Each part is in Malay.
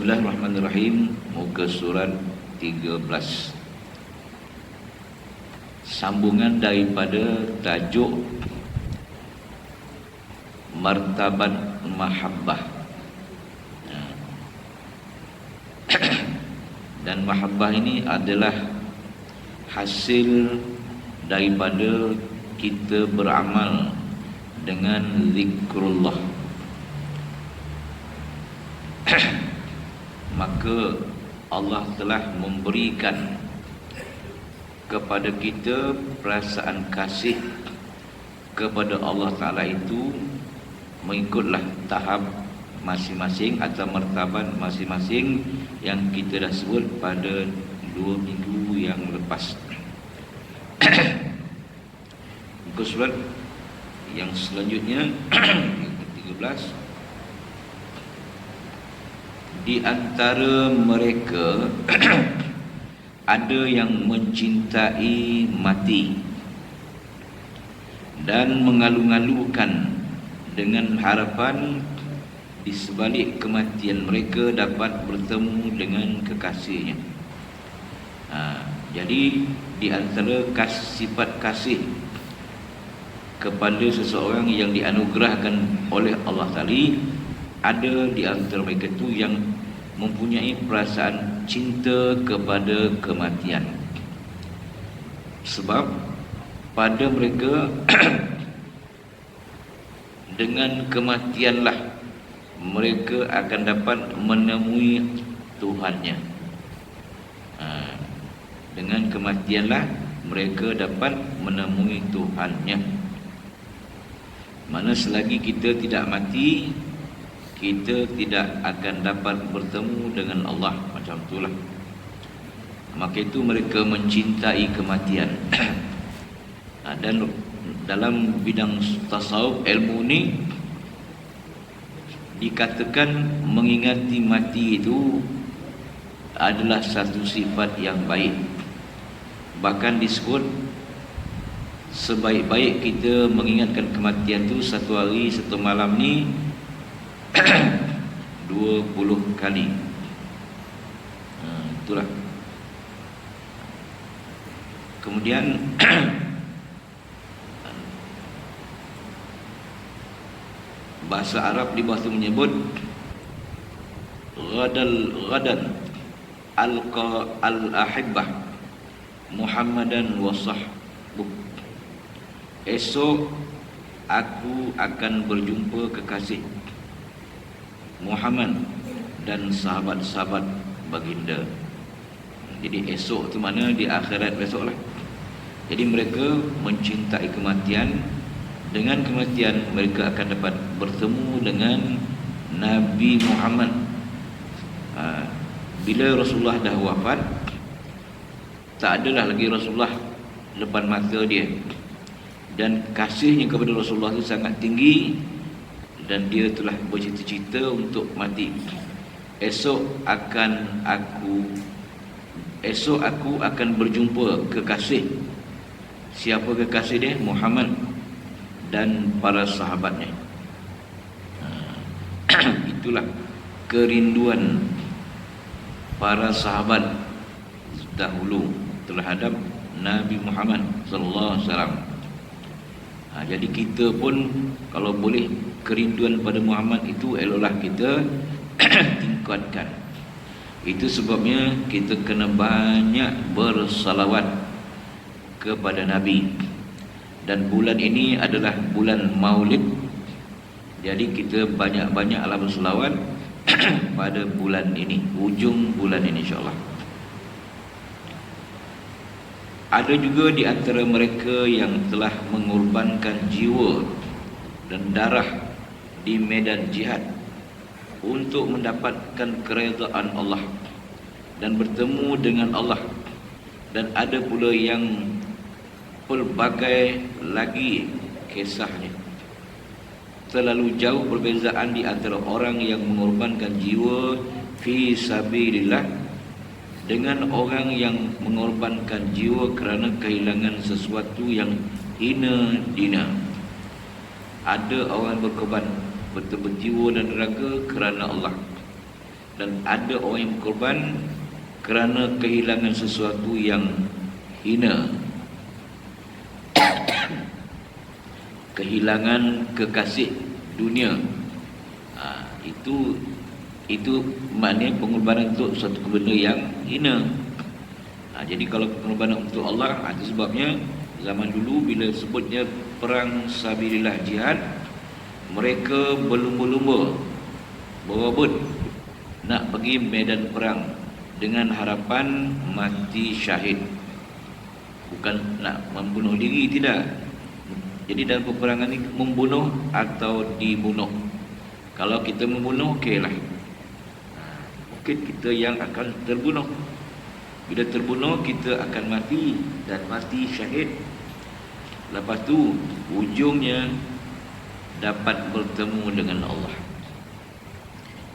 Bismillahirrahmanirrahim. Muka surat 13. Sambungan daripada tajuk martabat mahabbah. Dan mahabbah ini adalah hasil daripada kita beramal dengan zikrullah. Maka Allah telah memberikan kepada kita perasaan kasih kepada Allah Ta'ala itu mengikutlah tahap masing-masing atau martabat masing-masing yang kita dah sebut pada 2 minggu yang lepas. Muka surat yang selanjutnya 13. Di antara mereka ada yang mencintai mati dan mengalu-alukan dengan harapan di sebalik kematian mereka dapat bertemu dengan kekasihnya. Jadi di antara sifat kasih kepada seseorang yang dianugerahkan oleh Allah Ta'ala, ada di antara mereka itu yang mempunyai perasaan cinta kepada kematian. Sebab pada mereka dengan kematianlah mereka akan dapat menemui Tuhannya. Dengan kematianlah mereka dapat menemui Tuhannya. Mana selagi kita tidak mati, kita tidak akan dapat bertemu dengan Allah. Macam itulah. Maka itu mereka mencintai kematian. Dan dalam bidang tasawuf, ilmu ni dikatakan mengingati mati itu adalah satu sifat yang baik. Bahkan disebut sebaik-baik kita mengingatkan kematian itu satu hari, satu malam ni 20 kali. Itulah. Kemudian bahasa Arab di bawah itu menyebut ghadan alqa al-ahibbah Muhammadan wa sahbuh. Esok aku akan berjumpa kekasih Muhammad dan sahabat-sahabat baginda. Jadi esok tu mana? Di akhirat besok lah. Jadi mereka mencintai kematian. Dengan kematian mereka akan dapat bertemu dengan Nabi Muhammad. Bila Rasulullah dah wafat, tak adalah lagi Rasulullah depan mata dia. Dan kasihnya kepada Rasulullah itu sangat tinggi. Dan dia telah bercita-cita untuk mati. Esok aku akan berjumpa kekasih. Siapa kekasih dia? Muhammad dan para sahabatnya. Itulah kerinduan para sahabat dahulu terhadap Nabi Muhammad sallallahu alaihi wasallam. Jadi kita pun kalau boleh kerinduan pada Muhammad itu eloklah kita tingkatkan. Itu sebabnya kita kena banyak bersalawat kepada Nabi. Dan bulan ini adalah bulan Maulid. Jadi kita banyak-banyaklah bersalawat pada bulan ini, ujung bulan ini insya-Allah. Ada juga di antara mereka yang telah mengorbankan jiwa dan darah di medan jihad untuk mendapatkan keredaan Allah dan bertemu dengan Allah. Dan ada pula yang pelbagai lagi kisahnya. Terlalu jauh perbezaan di antara orang yang mengorbankan jiwa fi sabilillah dengan orang yang mengorbankan jiwa kerana kehilangan sesuatu yang hina dina. Ada orang berkorban betul-betul jiwa dan raga kerana Allah. dan ada orang yang berkorban kerana kehilangan sesuatu yang hina, kehilangan kekasih dunia. Itu maknanya pengorbanan untuk suatu benda yang hina. Jadi kalau pengorbanan untuk Allah, itu sebabnya zaman dulu bila sebutnya perang sabilillah, jihad, mereka berlumba-lumba, berebut nak pergi medan perang dengan harapan mati syahid, bukan nak membunuh diri, tidak. Jadi dalam peperangan ini membunuh atau dibunuh. Kalau kita membunuh, okeylah, mungkin kita yang akan terbunuh. Bila terbunuh, kita akan mati, dan mati syahid. Lepas tu ujungnya dapat bertemu dengan Allah.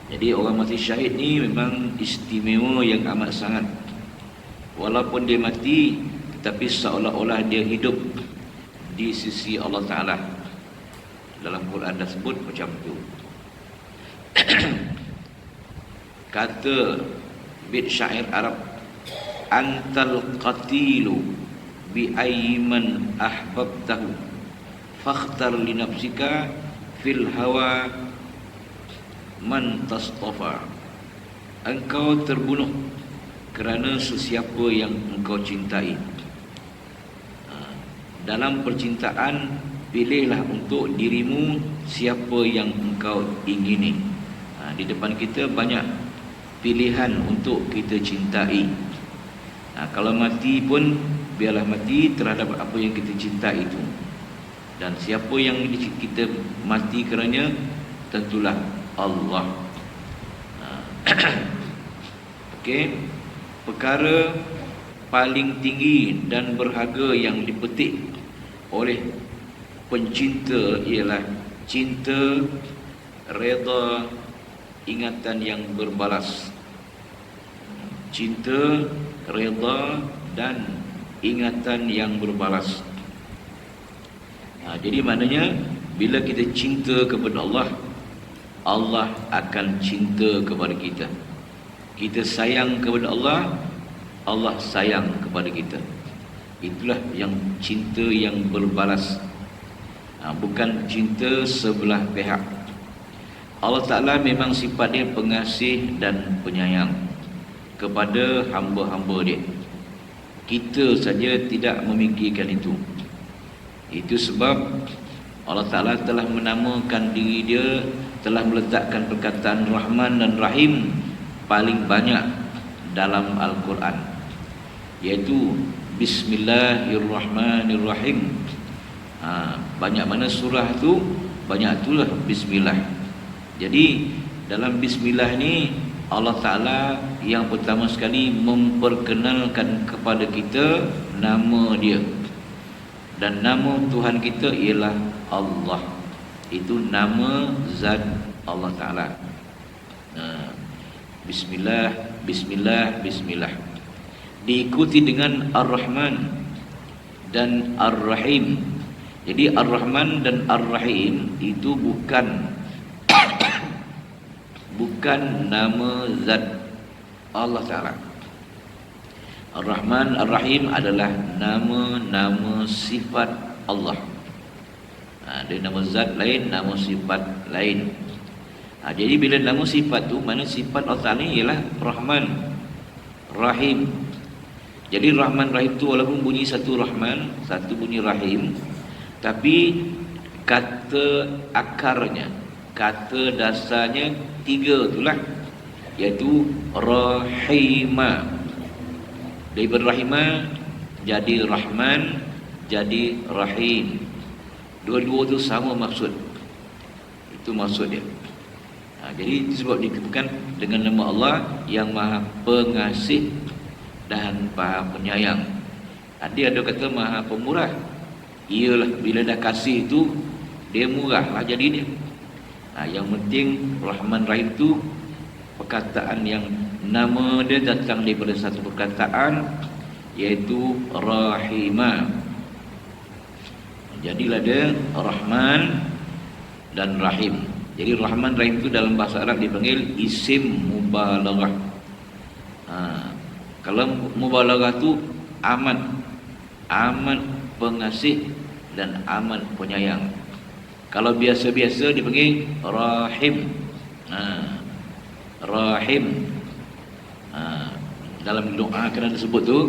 Jadi orang mati syahid ni memang istimewa yang amat sangat. Walaupun dia mati, tetapi seolah-olah dia hidup di sisi Allah Ta'ala. Dalam Quran dah sebut macam tu. Kata bait syair Arab, antal qatilu bi ayman ahbabtahu fakhtar li nafsika fil hawa man tastafa. Engkau terbunuh kerana sesiapa yang engkau cintai. Dalam percintaan, pilihlah untuk dirimu siapa yang engkau ingini. Di depan kita banyak pilihan untuk kita cintai. Kalau mati pun biarlah mati terhadap apa yang kita cintai itu. Dan siapa yang kita mati kerana, tentulah Allah. Okey, perkara paling tinggi dan berharga yang dipetik oleh pencinta ialah cinta, redha, ingatan yang berbalas. Cinta, redha dan ingatan yang berbalas. Jadi maknanya bila kita cinta kepada Allah, Allah akan cinta kepada kita. Kita sayang kepada Allah, Allah sayang kepada kita. Itulah yang cinta yang berbalas, bukan cinta sebelah pihak. Allah Ta'ala memang sifatnya pengasih dan penyayang kepada hamba-hamba dia. Kita saja tidak memikirkan itu. Itu sebab Allah Ta'ala telah menamakan diri dia, telah meletakkan perkataan Rahman dan Rahim paling banyak dalam Al-Quran, iaitu Bismillahirrahmanirrahim. Banyak mana surah tu, banyak itulah Bismillah. Jadi dalam Bismillah ni Allah Ta'ala yang pertama sekali memperkenalkan kepada kita nama dia. Dan nama Tuhan kita ialah Allah. Itu nama zat Allah Ta'ala. Bismillah, Bismillah, Bismillah. Diikuti dengan Ar-Rahman dan Ar-Rahim. Jadi Ar-Rahman dan Ar-Rahim itu bukan nama zat Allah Ta'ala. Ar-Rahman, Ar-Rahim adalah nama-nama sifat Allah. Ada nama zat lain, nama sifat lain. Jadi bila nama sifat tu, mana sifat Allah Ta'ala ialah Rahman, Rahim. Jadi Rahman, Rahim tu walaupun bunyi satu Rahman, satu bunyi Rahim, tapi kata akarnya, kata dasarnya tiga itulah, iaitu Rahimah. Daripada Rahimah jadi Rahman, jadi Rahim. Dua-dua tu sama maksud. Itu maksud dia. Jadi itu sebab dikatakan dengan nama Allah yang Maha Pengasih dan Maha Penyayang. Dia ada kata Maha Pemurah. Iyalah, bila dah kasih itu dia murah lah jadi dia. Yang penting Rahman Rahim tu perkataan yang nama dia datang daripada satu perkataan, iaitu Rahimah. Jadilah dia Rahman dan Rahim. Jadi Rahman Rahim itu dalam bahasa Arab dipanggil isim mubalaghah. Kalau mubalaghah tu amat pengasih dan amat penyayang. Kalau biasa-biasa dipanggil Rahim. Rahim. Dalam doa kena disebut tu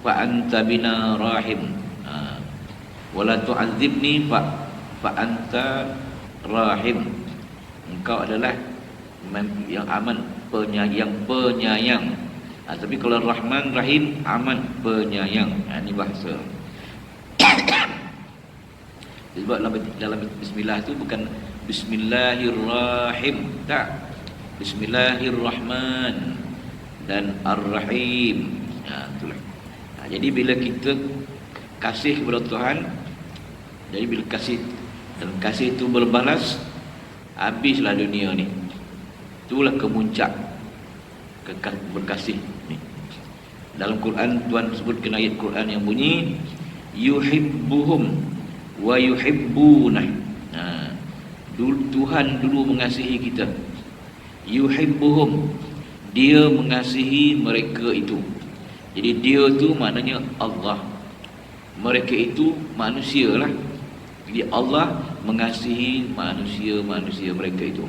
fa anta bina rahim. Wala tu'adzibni fa anta rahim. Engkau adalah yang aman penyayang. Tapi kalau Rahman Rahim aman penyayang. Ini bahasa. Sebab dalam bismillah tu bukan bismillahirrahim, tak. Bismillahirrahman dan Ar-Rahim. Itulah. Jadi bila kita kasih kepada Tuhan, jadi bila kasih dan kasih itu berbalas, habislah dunia ni. Itulah kemuncak berkasih ni. Dalam Quran Tuhan sebutkan ayat Quran yang bunyi yuhibbuhum wa yuhibbunah. Tuhan dulu mengasihi kita. Yuhibbuhum, dia mengasihi mereka itu. Jadi dia tu maknanya Allah, mereka itu manusia lah. Jadi Allah mengasihi manusia mereka itu.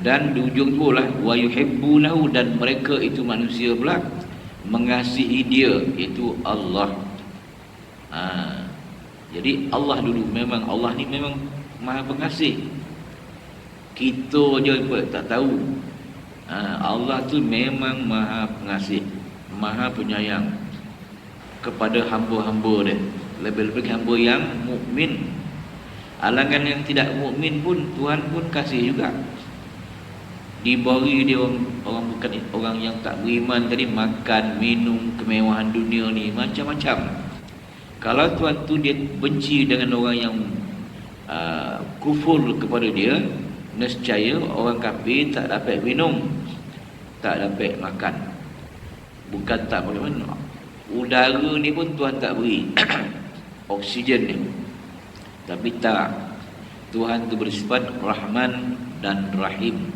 Dan di ujung tu lah wa yuhibbunahu, dan mereka itu manusia pula mengasihi dia, iaitu Allah. Jadi Allah dulu, memang Allah ni memang Maha Pengasih. Kita je tak tahu. Allah tu memang Maha Pengasih, Maha Penyayang kepada hamba-hamba dia. Lebih-lebih hamba yang mukmin. Alangan yang tidak mukmin pun Tuhan pun kasih juga. Diberi dia orang bukan orang yang tak beriman tadi makan, minum, kemewahan dunia ni macam-macam. Kalau Tuhan tu dia benci dengan orang yang kufur kepada dia, nescaya orang kafir tak dapat minum, tak dapat makan. Bukan tak bagaimana, udara ni pun Tuhan tak beri oksigen ni. Tapi tak, Tuhan tu bersifat Rahman dan Rahim.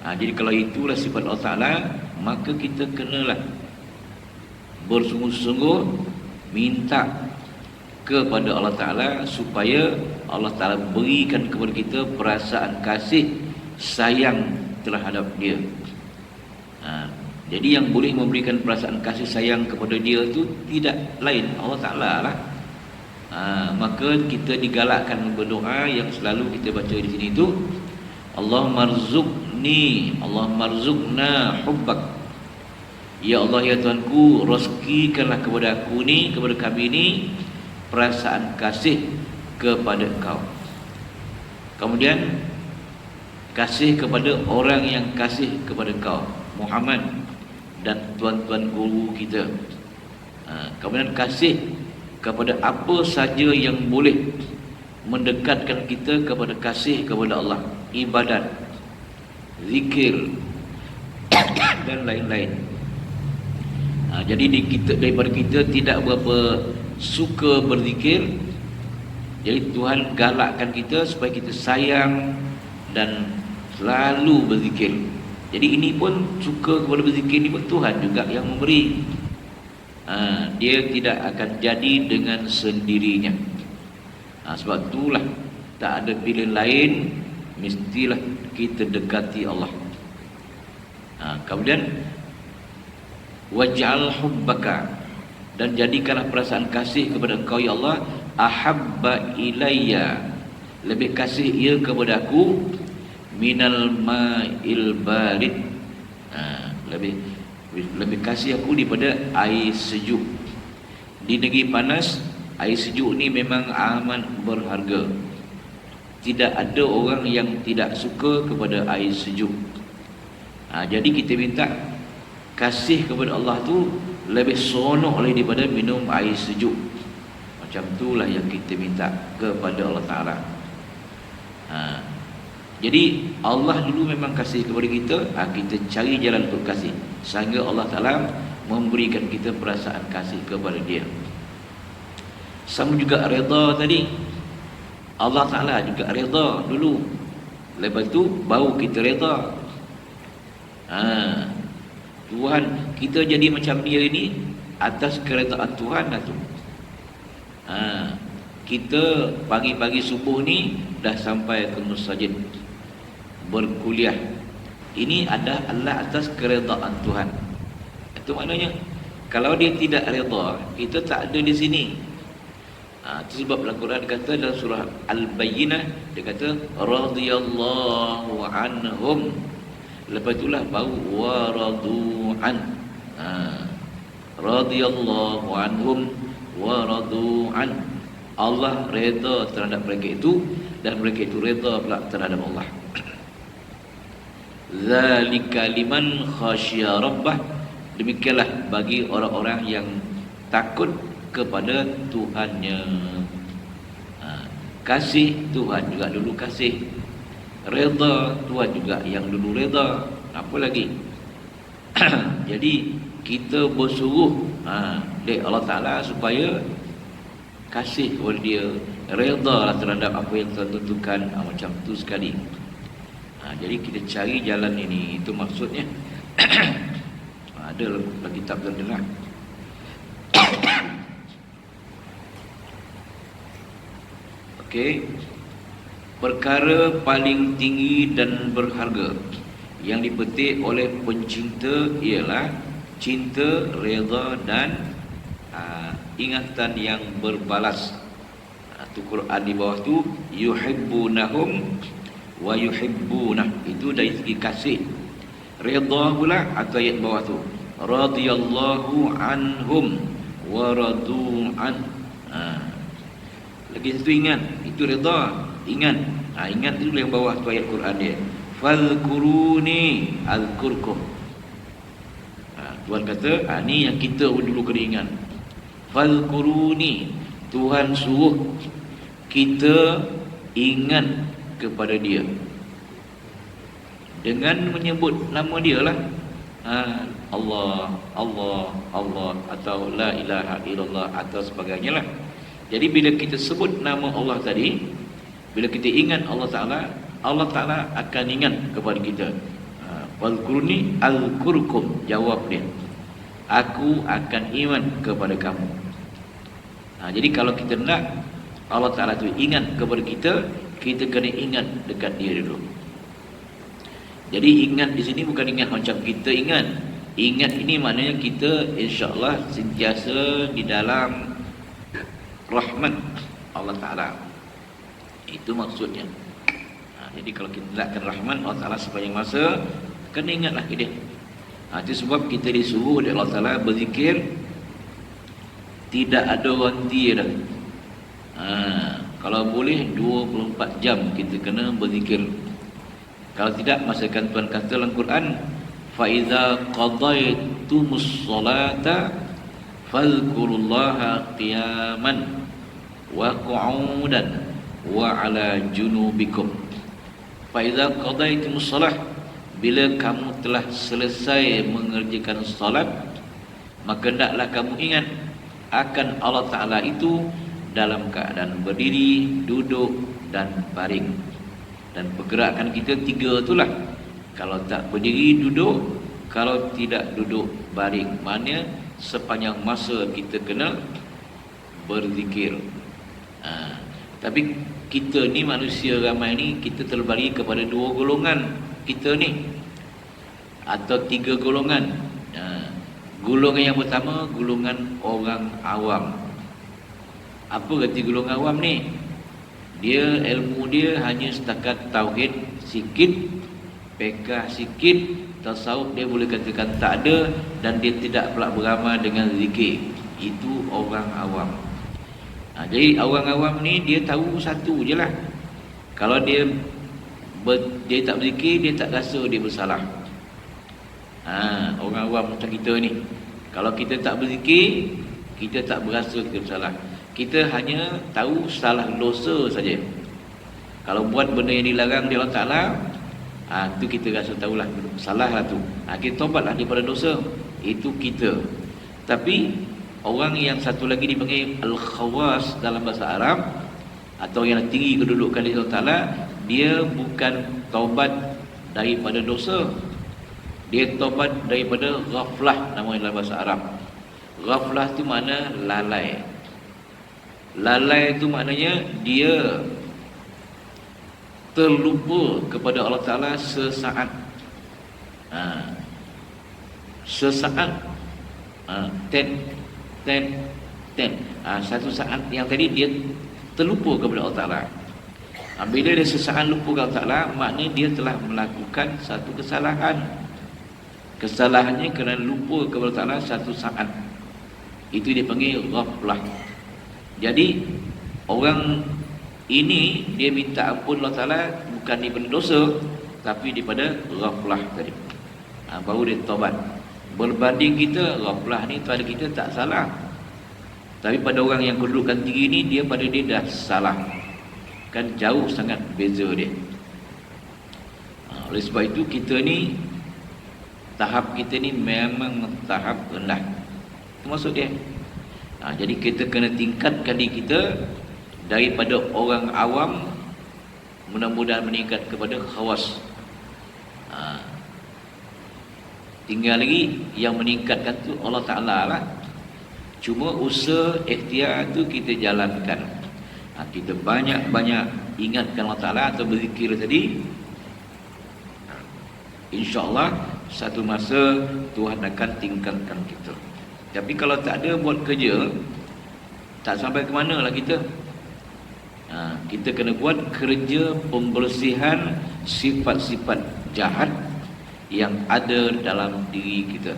Jadi kalau itulah sifat Allah Ta'ala, maka kita kenalah bersungguh-sungguh minta kepada Allah Ta'ala supaya Allah Ta'ala berikan kepada kita perasaan kasih sayang terhadap dia. Jadi yang boleh memberikan perasaan kasih sayang kepada dia itu tidak lain Allah Ta'ala lah. Maka kita digalakkan berdoa yang selalu kita baca di sini itu, Allahumma rzuqna hubbak. Ya Allah, ya Tuhanku, rezekikanlah kepada aku ni, kepada kami ni, perasaan kasih kepada Engkau. Kemudian kasih kepada orang yang kasih kepada Engkau, Muhammad dan tuan-tuan guru kita. Kemudian kasih kepada apa saja yang boleh mendekatkan kita kepada kasih kepada Allah, ibadat, zikir dan lain-lain. Jadi daripada kita tidak berapa suka berzikir, jadi Tuhan galakkan kita supaya kita sayang dan selalu berzikir. Jadi ini pun suka kepada berzikir ni pun Tuhan juga yang memberi. Dia tidak akan jadi dengan sendirinya. Sebab itulah tak ada pilihan lain, mestilah kita dekati Allah. Kemudian waj'al hubbaka, dan jadikanlah perasaan kasih kepada Engkau ya Allah ahabba ilayya, lebih kasih ia kepada aku, minal ma'il barid, lebih kasih aku daripada air sejuk. Di negeri panas, air sejuk ni memang amat berharga. Tidak ada orang yang tidak suka kepada air sejuk. Jadi kita minta kasih kepada Allah tu lebih seronok lagi daripada minum air sejuk. Macam itulah yang kita minta kepada Allah Ta'ala. Jadi Allah dulu memang kasih kepada kita, kita cari jalan untuk kasih sehingga Allah Ta'ala memberikan kita perasaan kasih kepada dia. Sama juga redha tadi. Allah Ta'ala juga reda dulu. Lepas tu baru kita reda. Tuhan kita jadi macam dia ini atas keredaan Tuhan lah tu. Kita pagi-pagi subuh ni dah sampai ke masjid berkuliah. Ini adalah atas keredaan Tuhan. Itu maknanya kalau dia tidak reda, kita tak ada di sini. Itu sebab Al-Quran kata dalam surah Al-Bayyinah, dia kata radhiyallahu anhum. Lepas itulah baru waradu an. Radhiyallahu anhum waradu an. Allah reda terhadap mereka itu dan mereka itu reda pula terhadap Allah. Zalika liman khasya rabbah. Demikianlah bagi orang-orang yang takut kepada Tuhannya. Kasih Tuhan juga dulu kasih. Reda Tuhan juga yang dulu reda. Apa lagi? Jadi kita bersuruh oleh Allah Ta'ala supaya kasih kepada dia, reda lah terhadap apa yang Tuhan tentukan. Macam tu sekali. Jadi kita cari jalan ini. Itu maksudnya. Ada lagi kitab terdengar. Okey. Perkara paling tinggi dan berharga yang dipetik oleh pencinta ialah cinta, reda dan ingatan yang berbalas. Itu Quran di bawah tu yuhibbunahum wa yuhibbunah. Itu dari segi kasih. Reda pula atau ayat bawah tu radhiyallahu anhum wa radu an. Lagi satu ingat, itu reda, ingat. Ingat itu yang bawah tu ayat Quran dia. Fadhkuruni azkurkum. Tuhan kata, ni yang kita dulu kena ingat. Fadhkuruni, Tuhan suruh kita ingat kepada dia dengan menyebut nama dia lah. Allah, Allah, Allah, atau la ilaha illallah atau sebagainya lah. Jadi bila kita sebut nama Allah tadi, bila kita ingat Allah Ta'ala, Allah Ta'ala akan ingat kepada kita. Fadhkuruni azkurkum, jawab dia, aku akan iman kepada kamu. Jadi kalau kita nak Allah Ta'ala tu ingat kepada kita, kita kena ingat dekat dia dulu. Jadi ingat di sini bukan ingat macam kita ingat. Ingat ini maknanya kita insya-Allah sentiasa di dalam rahmat Allah Ta'ala. Itu maksudnya. Jadi kalau kita nakkan rahmat Allah Ta'ala sepanjang masa, kena ingatlah dia. Itu sebab kita disuruh oleh Allah Ta'ala berzikir. Tidak ada henti dah. Kalau boleh 24 jam kita kena berzikir. Kalau tidak, masakan Tuhan kata dalam Quran, fa iza qadaytumus salata fadhkurullaha qiyaman wa qu'udan wa ala junubikum. Fa iza qadaytumus salah, bila kamu telah selesai mengerjakan salat, maka hendaklah kamu ingat akan Allah Ta'ala itu dalam keadaan berdiri, duduk dan baring. Dan pergerakan kita tiga itulah. Kalau tak berdiri, duduk. Kalau tidak duduk, baring. Maknanya sepanjang masa kita kena berzikir. Tapi kita ni manusia ramai ni, kita terbagi kepada dua golongan. Kita ni atau tiga golongan. Golongan yang pertama, golongan orang awam. Apa kata golongan awam ni? Dia ilmu dia hanya setakat tauhid sikit, fiqh sikit, tasawuf dia boleh katakan tak ada, dan dia tidak pula beramal dengan zikir. Itu orang awam. Jadi orang awam ni dia tahu satu je lah. Kalau dia tak berzikir, dia tak rasa dia bersalah. Orang awam macam kita ni, kalau kita tak berzikir, kita tak berasa kita bersalah. Kita hanya tahu salah dosa saja. Kalau buat benda yang dilarang di Allah Ta'ala, tu kita rasa tahulah salah lah tu. Kita tobatlah daripada dosa. Itu kita. Tapi orang yang satu lagi dipanggil al-khawas dalam bahasa Arab, atau yang tinggi kedudukan di Allah Ta'ala, dia bukan taubat daripada dosa, dia taubat daripada ghaflah, namanya dalam bahasa Arab. Ghaflah tu makna lalai. Lalai tu maknanya dia terlupa kepada Allah Ta'ala sesaat. Sesaat, satu saat yang tadi dia terlupa kepada Allah Ta'ala. Bila dia sesaat lupa kepada Allah Ta'ala, maknanya dia telah melakukan satu kesalahan. Kesalahannya kerana lupa kepada Allah Ta'ala satu saat. Itu dipanggil ghaflah. Jadi orang ini dia minta ampun Allah Ta'ala bukan daripada dosa, tapi daripada ghaflah tadi. Baru dia taubat. Berbanding kita, ghaflah ni pada kita tak salah, tapi pada orang yang kedudukan tinggi ni, dia pada dia dah salah. Kan jauh sangat beza dia. Oleh sebab itu kita ni, tahap kita ni memang tahap rendah. Itu maksud dia. Jadi kita kena tingkatkan diri kita daripada orang awam, mudah-mudahan meningkat kepada khawas. Tinggal lagi yang meningkatkan tu Allah Ta'ala lah. Cuma usaha ikhtiar tu kita jalankan. Kita banyak-banyak ingatkan Allah Ta'ala atau berzikir tadi, InsyaAllah satu masa Tuhan akan tingkatkan kita. Tapi kalau tak ada buat kerja, tak sampai ke mana lah kita. Kita kena buat kerja pembersihan sifat-sifat jahat yang ada dalam diri kita.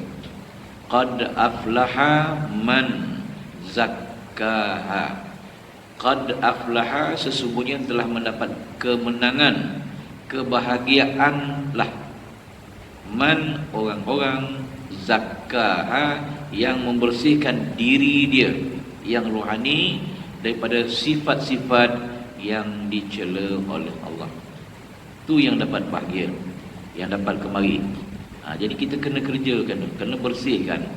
Qad aflaha man zakkaha. Qad aflaha, sesungguhnya telah mendapat kemenangan, kebahagiaanlah. Man, orang-orang, zakkaha, yang membersihkan diri dia yang rohani daripada sifat-sifat yang dicela oleh Allah. Tu yang dapat bahagia, yang dapat kemari. Jadi kita kena kerjakan, kena bersihkan.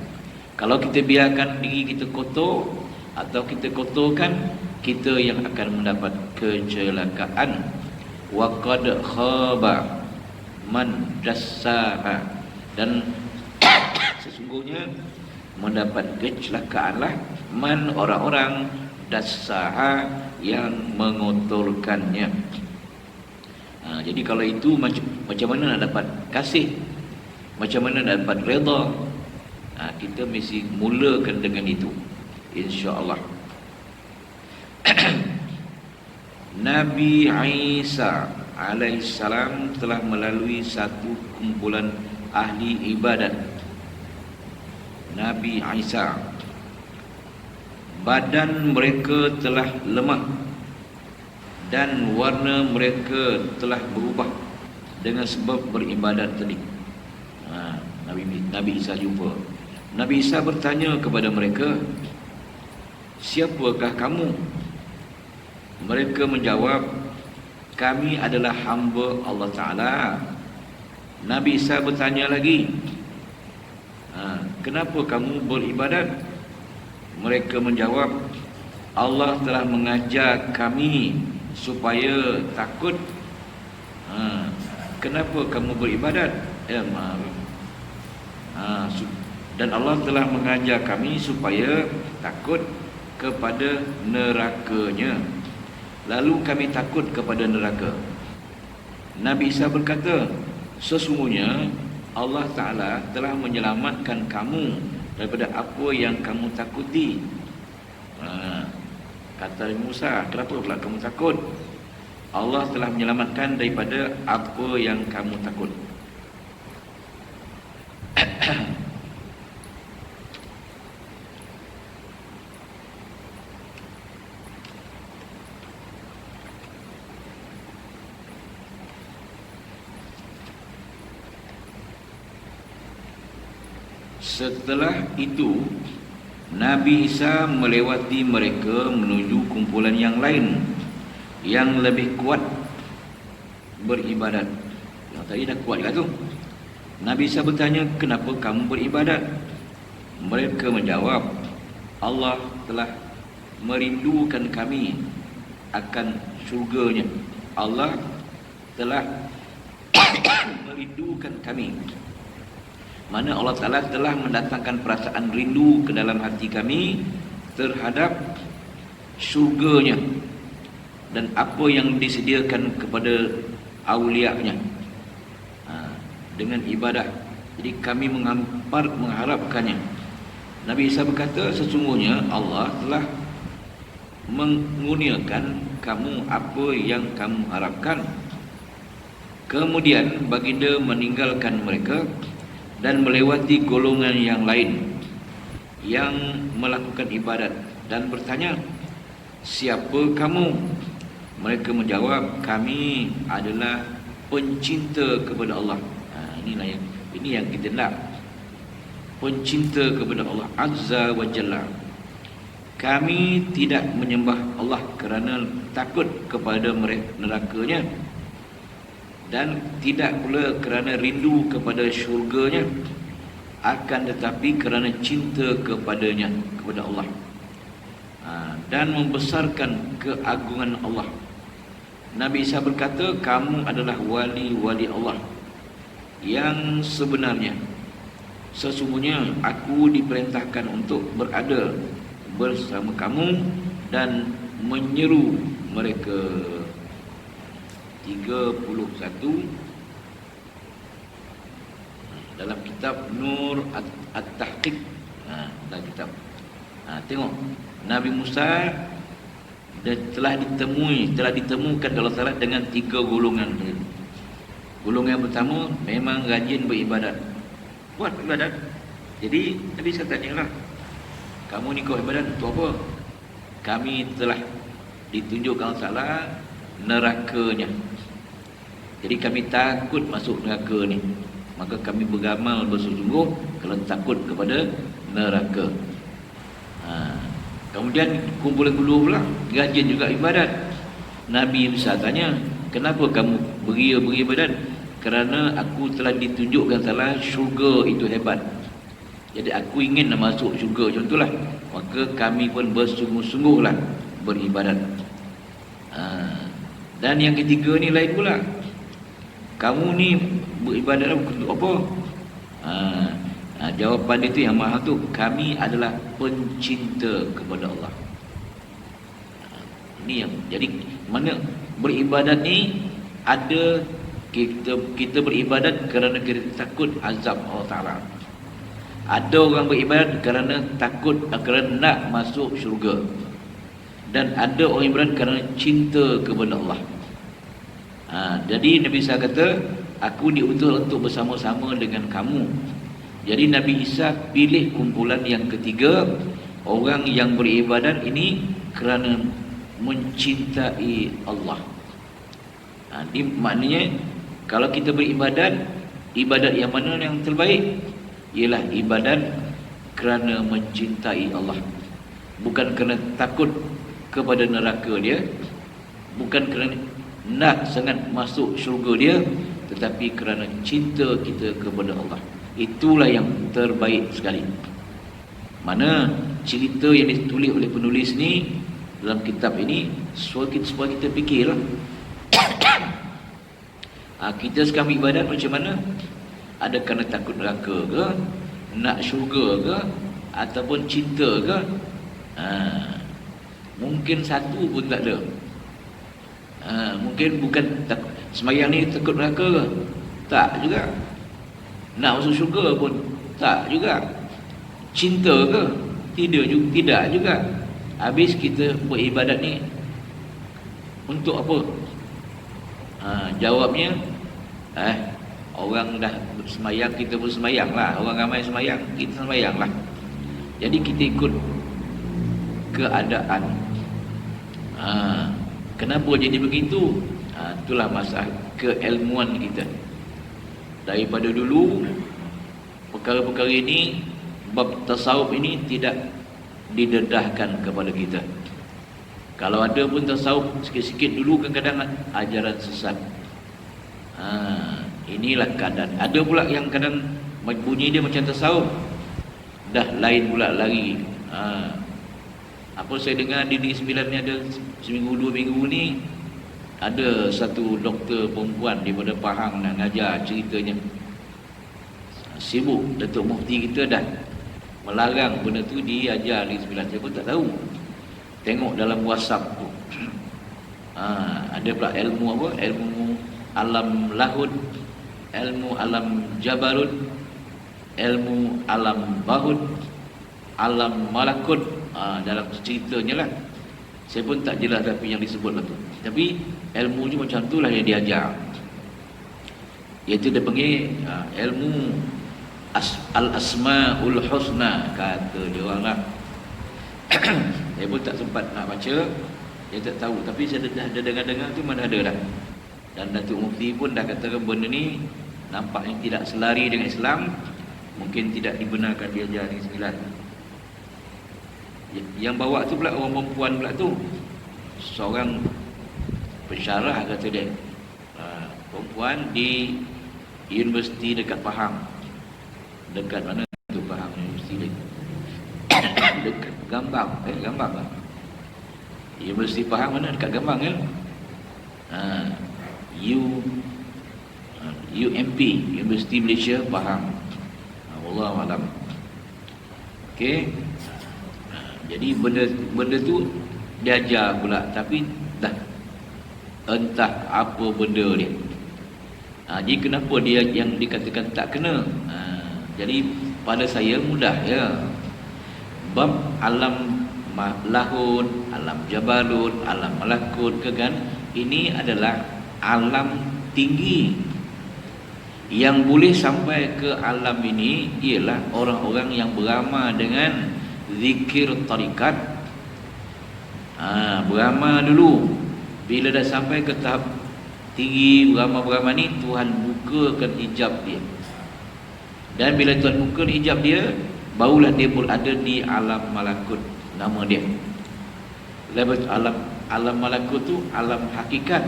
Kalau kita biarkan diri kita kotor atau kita kotorkan, kita yang akan mendapat kecelakaan. Wa qad khaba man dassaha, dan sesungguhnya mendapat kecelakaanlah man, orang-orang, dassaha, yang mengotorkannya. Jadi kalau itu macam mana nak dapat kasih, macam mana nak dapat redha, kita mesti mulakan dengan itu, insya-Allah. Nabi Isa alaihissalam telah melalui satu kumpulan ahli ibadat. Nabi Isa, badan mereka telah lemah dan warna mereka telah berubah dengan sebab beribadat tadi. Nabi Isa jumpa. Nabi Isa bertanya kepada mereka, siapakah kamu? Mereka menjawab, kami adalah hamba Allah Ta'ala. Nabi Isa bertanya lagi, kenapa kamu beribadat? Mereka menjawab, Allah telah mengajar kami supaya takut. Kenapa kamu beribadat? Dan Allah telah mengajar kami supaya takut kepada nerakanya. Lalu kami takut kepada neraka. Nabi Isa berkata, sesungguhnya Allah Ta'ala telah menyelamatkan kamu daripada apa yang kamu takuti. Kata Musa, kenapa pula kamu takut? Allah telah menyelamatkan daripada apa yang kamu takut. Setelah itu, Nabi Isa melewati mereka menuju kumpulan yang lain yang lebih kuat beribadat. Yang tadi dah kuat lah tu. Nabi Isa bertanya, kenapa kamu beribadat? Mereka menjawab, Allah telah merindukan kami akan syurganya. Allah telah merindukan kami. Mana Allah Ta'ala telah mendatangkan perasaan rindu ke dalam hati kami terhadap syurganya dan apa yang disediakan kepada awliya-Nya dengan ibadah. Jadi kami mengharapkannya. Nabi Isa berkata, sesungguhnya Allah telah mengurniakan kamu apa yang kamu harapkan. Kemudian baginda meninggalkan mereka dan melewati golongan yang lain yang melakukan ibadat dan bertanya, siapa kamu? Mereka menjawab, kami adalah pencinta kepada Allah. Ini yang kita nak, pencinta kepada Allah Azza wa Jalla. Kami tidak menyembah Allah kerana takut kepada nerakanya, dan tidak pula kerana rindu kepada syurganya, akan tetapi kerana cinta kepadanya, kepada Allah, dan membesarkan keagungan Allah. Nabi Isa berkata, kamu adalah wali-wali Allah yang sebenarnya. Sesungguhnya aku diperintahkan untuk berada bersama kamu dan menyeru mereka. 31 dalam kitab Nur At-Tahqiq. Dalam kitab tengok, Nabi Musa telah ditemukan Allah Ta'ala dengan 3 golongan. Golongan yang pertama memang rajin beribadat, buat ibadat. Jadi Nabi saya tanyalah, kamu ni kau ibadat untuk apa? Kami telah ditunjukkan Allah Ta'ala nerakanya. Jadi kami takut masuk neraka ni, maka kami beramal bersungguh kerana takut kepada neraka. Kemudian kumpulan kedua pula rajin juga ibadat. Nabi Musa tanya, kenapa kamu beribadat? Kerana aku telah ditunjukkan salah syurga itu hebat. Jadi aku ingin masuk syurga, contohlah. Maka kami pun bersungguh-sungguhlah beribadat. Dan yang ketiga ni lain pula. Kamu ni beribadat untuk apa? Jawapan dia tu yang mahal tu, kami adalah pencinta kepada Allah. Ini yang jadi, mana beribadat ni ada, kita beribadat kerana kita takut azab Allah Ta'ala. Ada orang beribadat kerana takut, kerana nak masuk syurga. Dan ada orang beribadat kerana cinta kepada Allah. Jadi Nabi Isa kata, aku diutus untuk bersama-sama dengan kamu. Jadi Nabi Isa pilih kumpulan yang ketiga, orang yang beribadat ini kerana mencintai Allah. Ini maknanya, kalau kita beribadat, ibadat yang mana yang terbaik? Ialah ibadat kerana mencintai Allah, bukan kerana takut kepada neraka dia, bukan kerana nak sangat masuk syurga dia, tetapi kerana cinta kita kepada Allah. Itulah yang terbaik sekali. Mana cerita yang ditulis oleh penulis ni dalam kitab ini, supaya kita fikirlah. Kita sekarang ibadat macam mana? Ada kerana takut neraka ke, nak syurga ke, ataupun cinta ke? Mungkin satu pun tak ada. Mungkin bukan semayang ni takut neraka ke? Tak juga. Nak masuk syurga pun tak juga. Cinta ke? Tidak juga. Habis kita beribadat ni untuk apa? Jawabnya, orang dah semayang, kita pun semayang lah. Orang ramai semayang, kita semayang lah. Jadi kita ikut keadaan. Kenapa jadi begitu? Itulah masalah keilmuan kita. Daripada dulu, perkara-perkara ini, bab tasawuf ini tidak didedahkan kepada kita. Kalau ada pun tasawuf sikit-sikit dulu, kadang-kadang ajaran sesat. Inilah keadaan. Ada pula yang kadang bunyi dia macam tasawuf, dah lain pula lagi. Apa saya dengar di Negeri Sembilan ni ada seminggu 2 minggu ni, ada satu doktor perempuan daripada Pahang nak ngajar, ceritanya sibuk. Datuk Mufti kita dah melarang benda tu diajar di Sembilan. Saya pun tak tahu. Tengok dalam WhatsApp tu. Ada pula ilmu apa? Ilmu alam lahud, ilmu alam jabarut, ilmu alam bahud, alam malakut. Dalam ceritanya lah. Saya pun tak jelas tapi yang disebut lah tu. Tapi ilmu je macam tu lah yang diajar. Iaitu dia panggil ilmu al-asma'ul husna, kata dia orang lah. Saya pun tak sempat nak baca, saya tak tahu. Tapi saya dah dengar-dengar tu mana ada dah. Dan Datuk Mufti pun dah katakan benda ni nampaknya tidak selari dengan Islam, mungkin tidak dibenarkan diajar di Sembilan. Yang bawa tu pula orang perempuan pula tu, seorang pensyarah kata dia, perempuan di universiti dekat Pahang. Dekat mana tu Pahang universiti dia? Dekat Gambang. Gambang lah. Universiti Pahang mana? Dekat Gambang kan? UMP, Universiti Malaysia Pahang. Wallahualam. Okey. Jadi benda tu diajar pula, tapi dah entah apa benda dia. Jadi kenapa dia yang dikatakan tak kena? Jadi pada saya mudah ya. Bab alam lahud, alam jabarut, alam malakut ke kan, ini adalah alam tinggi. Yang boleh sampai ke alam ini ialah orang-orang yang beramal dengan zikir tarikat. Beramal dulu. Bila dah sampai ke tahap tinggi beramal-beramal ni, Tuhan bukakan hijab dia. Dan bila Tuhan buka hijab dia, barulah dia berada di alam malakut, nama dia. Lepas alam malakut tu alam hakikat,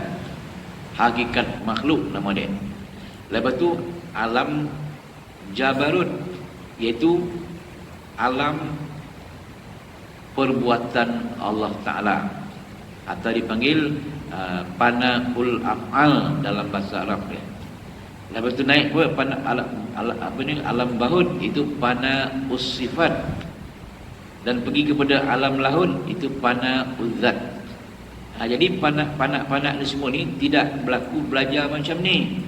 hakikat makhluk, nama dia. Lepas tu alam jabarut, iaitu alam perbuatan Allah Ta'ala, atau dipanggil panaul af'al dalam bahasa Arab dia. Lepas tu naik pun alam bahud, itu panaus sifat. Dan pergi kepada alam lahud, itu panaul zat. Jadi panak ni semua ni tidak berlaku belajar macam ni.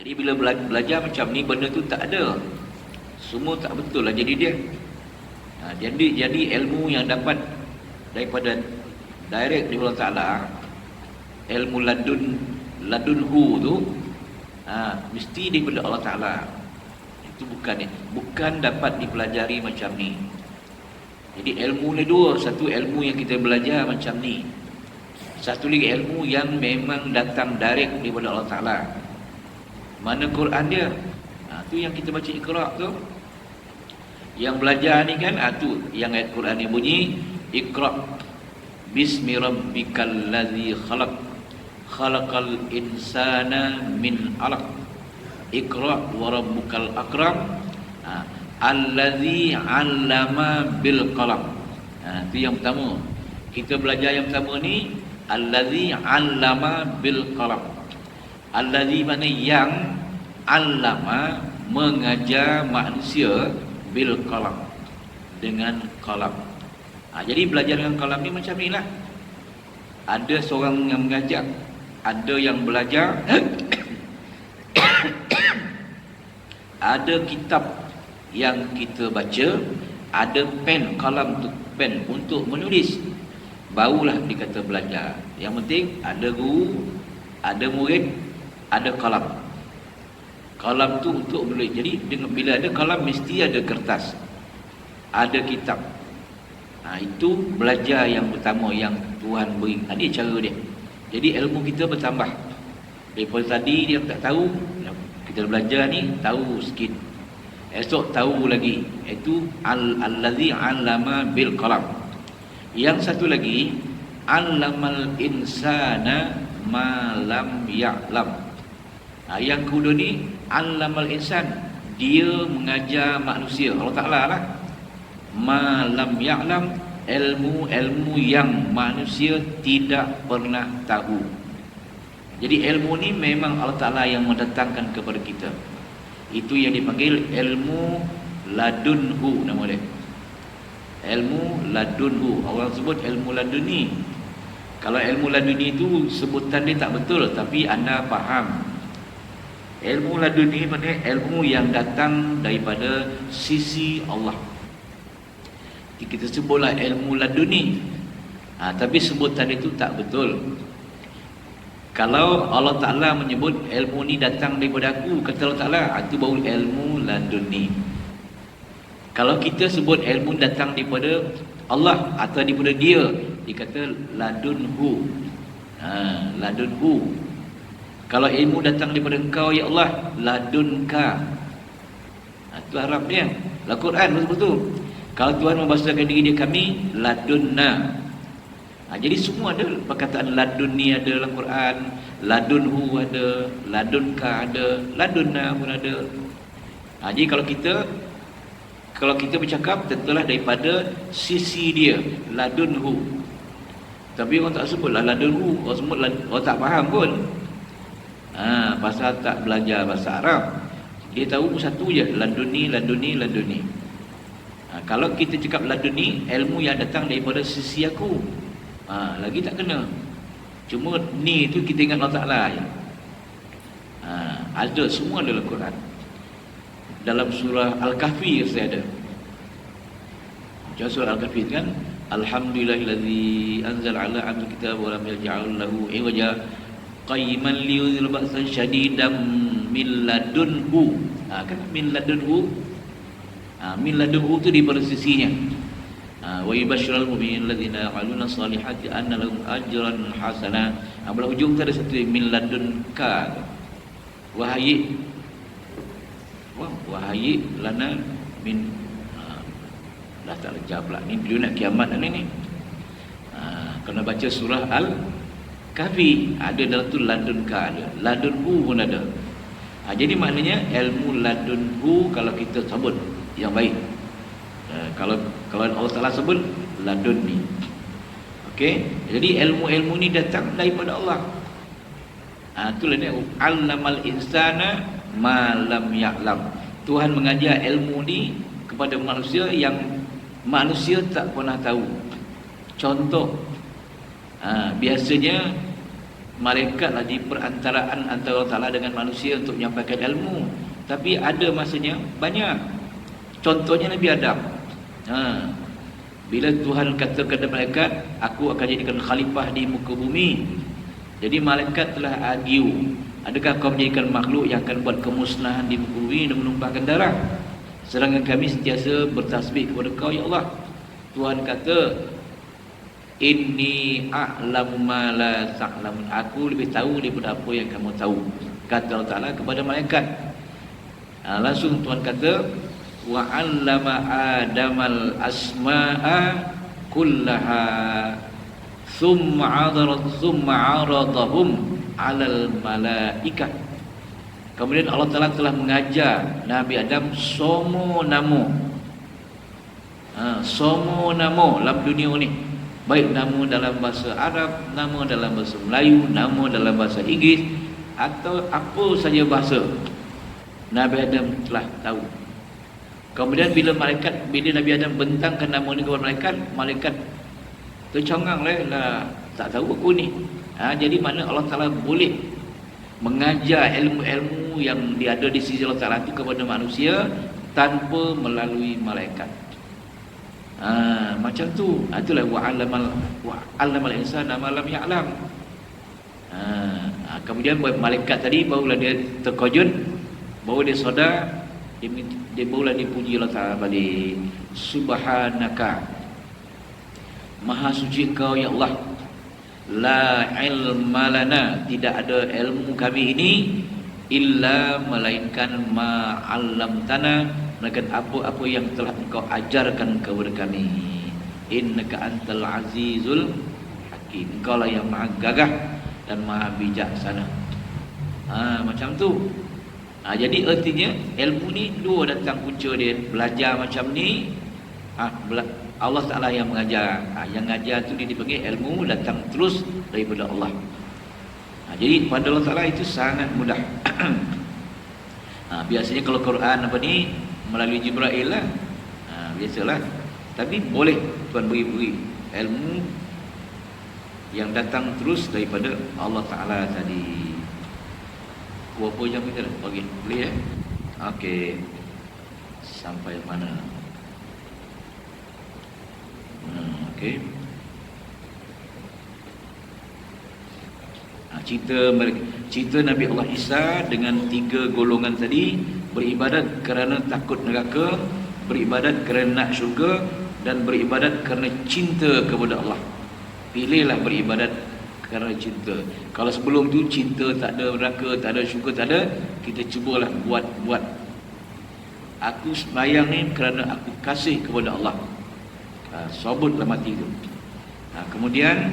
Jadi bila belajar macam ni, benda tu tak ada. Semua tak betul lah jadi dia. Jadi ilmu yang dapat daripada direct dari Allah Ta'ala, ilmu ladunhu tu, mesti daripada Allah Ta'ala. Itu bukan dapat dipelajari macam ni. Jadi ilmu ni dua. Satu ilmu yang kita belajar macam ni, satu lagi ilmu yang memang datang direct daripada Allah Ta'ala. Mana Quran dia? Tu yang kita baca Iqra' tu. Yang belajar ni kan, tu yang ayat Quran ni bunyi, Iqra' bismi rabbikal ladzi khalaq, khalaqal insana min 'alaq, Iqra' wa rabbukal akram, alladzi 'allama bil qalam. Tu yang pertama. Kita belajar yang pertama ni, alladzi 'allama bil qalam. Allazi mana yang, allama mengajar manusia, bil qalam dengan qalam. Jadi belajar dengan qalam ni macam ni lah. Ada seorang yang mengajar, ada yang belajar. Ada kitab yang kita baca, ada pen, qalam tu pen untuk menulis, barulah dikata belajar. Yang penting ada guru, ada murid, ada qalam. Qalam tu untuk menulis. Jadi bila ada qalam, mesti ada kertas, ada kitab. Itu belajar yang pertama yang Tuhan beri. Ini cara dia. Jadi ilmu kita bertambah. Daripada tadi dia tak tahu, kita belajar ni tahu sikit, esok tahu lagi. Itu allazi 'allama bil qalam. Yang satu lagi, 'allamal insana ma lam ya'lam. Yang kedua ni, 'allamal insan, dia mengajar manusia, Allah Ta'ala lah, ma lam ya'lam, ilmu-ilmu yang manusia tidak pernah tahu. Jadi ilmu ni memang Allah Ta'ala yang mendatangkan kepada kita. Itu yang dipanggil ilmu ladunhu, nama dia. Ilmu ladunhu. Orang sebut ilmu laduni. Kalau ilmu laduni itu sebutan dia tak betul, tapi anda faham. Ilmu laduni maknanya ilmu yang datang daripada sisi Allah. Kita sebutlah ilmu laduni, tapi sebutan itu tak betul. Kalau Allah Ta'ala menyebut ilmu ni datang daripada aku, kata Allah Ta'ala, itu baru ilmu laduni. Kalau kita sebut ilmu datang daripada Allah atau daripada dia, dia kata ladunhu. Ladunhu. Kalau ilmu datang daripada engkau ya Allah, ladunka. Itu Arab dia. Al-Quran betul-betul. Kalau Tuhan membahasakan diri dia kami, ladunna. Jadi semua ada perkataan ladunni ada dalam Quran, ladunhu ada, ladunka ada, ladunna pun ada. Jadi kalau kita bercakap, tentulah daripada sisi dia, ladunhu. Tapi orang tak sebutlah ladunhu, orang sebut orang tak faham pun. Pasal tak belajar bahasa Arab. Dia tahu satu je, laduni, laduni, laduni. Kalau kita cakap laduni, ilmu yang datang daripada sisi aku, lagi tak kena. Cuma ni tu kita ingat Allah Ta'ala je. Ada semua dalam Quran. Dalam surah Al-Kahfi saya ada. Macam surah Al-Kahfi kan, alhamdulillahillazi anzala ala abdil kitab wa lam yaj'al lahu iwaja qayyiman liyudhil ba'san syadidan min ladunhu. Kan min ladunhu. Min ladunhu tu di pada sisinya. Wa yubashshirul mu'minina alladzina ya'maluna shalihati anna lahum ajran hasana. Belah hujung tu ada satu min ladunka. Wahai lana min dah tak lejap pula ni bila nak kiamat ni. Kena baca surah Al-Kahfi, ada dalam tu ladunka ada, ladunhu pun ada. Jadi maknanya ilmu ladunhu kalau kita sebut yang baik. Kalau Allah Ta'ala sebut ladunni. Okey, jadi ilmu-ilmu ni datang daripada Allah. Itulah dia, allamal insana ma lam ya'lam. Tuhan mengajar ilmu ni kepada manusia yang manusia tak pernah tahu. Contoh, biasanya malaikatlah di perantaraan antara Allah Ta'ala dengan manusia untuk menyampaikan ilmu. Tapi ada masanya banyak. Contohnya Nabi Adam. Bila Tuhan kata kepada malaikat, aku akan jadikan khalifah di muka bumi. Jadi malaikat telah argue, adakah kau menjadikan makhluk yang akan buat kemusnahan di muka bumi dan menumpahkan darah? Sedangkan kami sentiasa bertasbih kepada kau ya Allah. Tuhan kata, inni a'lamu ma la ta'lamun. Aku lebih tahu daripada apa yang kamu tahu, kata Allah Ta'ala kepada malaikat. Langsung Tuhan kata, wa 'allama adamal asma'a kullaha thumma 'aradahum 'alal malaikah. Kemudian Allah Ta'ala telah mengajar Nabi Adam semua nama. Semua nama dalam dunia ni, baik nama dalam bahasa Arab, nama dalam bahasa Melayu, nama dalam bahasa Inggeris, atau apa saja bahasa, Nabi Adam telah tahu. Kemudian bila Nabi Adam bentangkan nama ni kepada malaikat tercengang lah, tak tahu aku ni. Jadi mana Allah Ta'ala boleh mengajar ilmu-ilmu yang ada di sisi Allah Ta'ala itu kepada manusia tanpa melalui malaikat. Macam tu. Itulah wa'allamal insana ma lam ya'lam. Kemudian malaikat tadi barulah dia terkejut, baru dia sedar, dia barulah dipuji Allah Ta'ala balik. Subhanaka, Maha suci Engkau ya Allah. La ilma lana, tidak ada ilmu kami ini illa melainkan ma 'allamtana, melainkan apa-apa yang telah Engkau ajarkan kepada kami. Innaka antal azizul hakim. Engkau lah yang maha gagah dan maha bijaksana. Macam tu. Jadi artinya ilmu ni dua datang punca dia. Belajar macam ni, Allah Ta'ala yang mengajar. Yang mengajar tu dia dipanggil ilmu datang terus daripada Allah. Jadi pada Allah Ta'ala itu sangat mudah. Biasanya kalau Quran apa ni melalui Jibril lah, biasalah. Tapi boleh Tuhan beri ilmu yang datang terus daripada Allah Ta'ala tadi. Berapa jam kita dah? Okey, boleh Okey. Sampai mana? Okey. Cerita Nabi Allah Isa dengan 3 golongan tadi, beribadat kerana takut neraka, beribadat kerana nak syurga, dan beribadat kerana cinta kepada Allah. Pilihlah beribadat kerana cinta. Kalau sebelum tu cinta tak ada, neraka tak ada, syurga tak ada, kita cubalah buat. Aku sembahyang ni kerana aku kasih kepada Allah. Sobutlah mati tu. Kemudian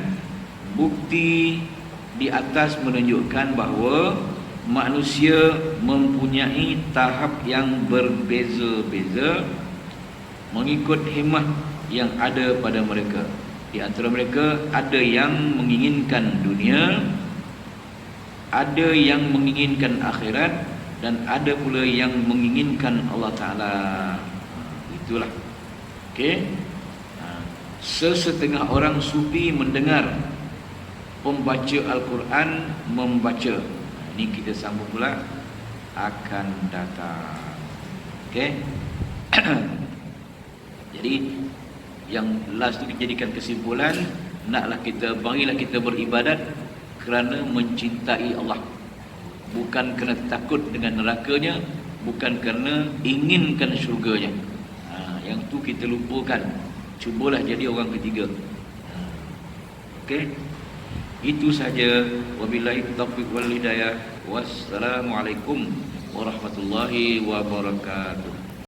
bukti di atas menunjukkan bahawa manusia mempunyai tahap yang berbeza-beza mengikut himmah yang ada pada mereka. Di antara mereka ada yang menginginkan dunia, ada yang menginginkan akhirat, dan ada pula yang menginginkan Allah Ta'ala. Itulah. Okey. Sesetengah orang sufi mendengar pembaca Al-Quran membaca. Ini kita sambung pula akan datang. Okey. Jadi yang last tu dijadikan kesimpulan, barilah kita beribadat kerana mencintai Allah, bukan kerana takut dengan nerakanya, bukan kerana inginkan syurganya. Yang tu kita lupakan. Cubalah jadi orang ketiga. Okey. Itu saja. Wabillahi taufiq wal hidayah. Wassalamualaikum warahmatullahi wabarakatuh.